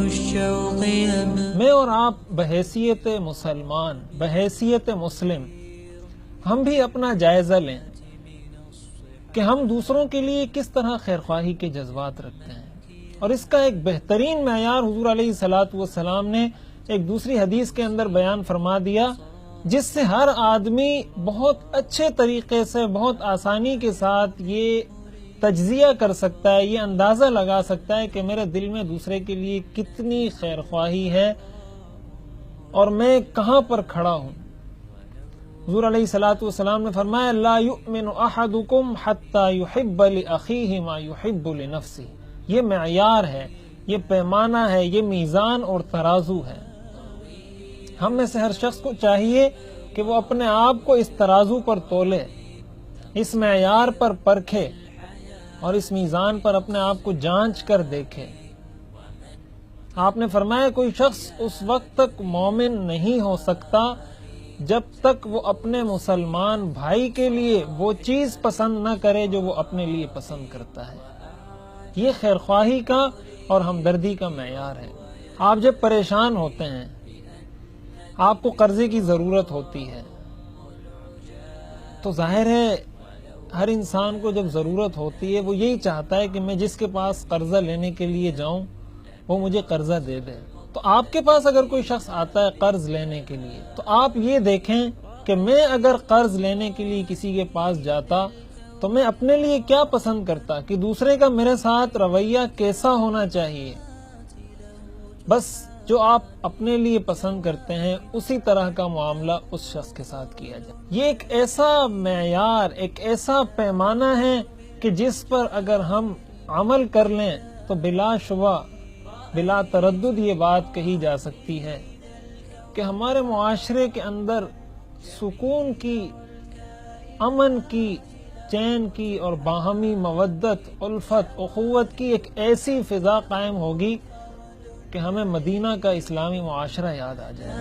الشوق يبقى. میں اور آپ بحیثیت مسلمان، بحیثیت مسلم، ہم بھی اپنا جائزہ لیں کہ ہم دوسروں کے لیے کس طرح خیرخواہی کے جذبات رکھتے ہیں. اور اس کا ایک بہترین معیار حضور علیہ الصلوۃ والسلام نے ایک دوسری حدیث کے اندر بیان فرما دیا، جس سے ہر آدمی بہت اچھے طریقے سے، بہت آسانی کے ساتھ یہ تجزیہ کر سکتا ہے، یہ اندازہ لگا سکتا ہے کہ میرے دل میں دوسرے کے لیے کتنی خیرخواہی ہے اور میں کہاں پر کھڑا ہوں. حضور علیہ الصلوۃ والسلام نے فرمایا لا یؤمن احدکم حتی یحب لاخیہ ما یحب لنفسہ. یہ معیار ہے، یہ پیمانہ ہے، یہ میزان اور ترازو ہے. ہم میں سے ہر شخص کو چاہیے کہ وہ اپنے آپ کو اس ترازو پر تولے، اس معیار پر پرکھے اور اس میزان پر اپنے آپ کو جانچ کر دیکھے. آپ نے فرمایا کوئی شخص اس وقت تک مومن نہیں ہو سکتا جب تک وہ اپنے مسلمان بھائی کے لیے وہ چیز پسند نہ کرے جو وہ اپنے لیے پسند کرتا ہے. یہ خیرخواہی کا اور ہمدردی کا معیار ہے. آپ جب پریشان ہوتے ہیں، آپ کو قرضے کی ضرورت ہوتی ہے، تو ظاہر ہے ہر انسان کو جب ضرورت ہوتی ہے وہ یہی چاہتا ہے کہ میں جس کے پاس قرضہ لینے کے لیے جاؤں وہ مجھے قرضہ دے دے. تو آپ کے پاس اگر کوئی شخص آتا ہے قرض لینے کے لیے تو آپ یہ دیکھیں کہ میں اگر قرض لینے کے لیے کسی کے پاس جاتا تو میں اپنے لیے کیا پسند کرتا، کہ دوسرے کا میرے ساتھ رویہ کیسا ہونا چاہیے. بس جو آپ اپنے لیے پسند کرتے ہیں اسی طرح کا معاملہ اس شخص کے ساتھ کیا جائے. یہ ایک ایسا معیار، ایک ایسا پیمانہ ہے کہ جس پر اگر ہم عمل کر لیں تو بلا شبہ، بلا تردد یہ بات کہی جا سکتی ہے کہ ہمارے معاشرے کے اندر سکون کی، امن کی، چین کی اور باہمی مودت، الفت، اخوت کی ایک ایسی فضا قائم ہوگی کہ ہمیں مدینہ کا اسلامی معاشرہ یاد آ جائے.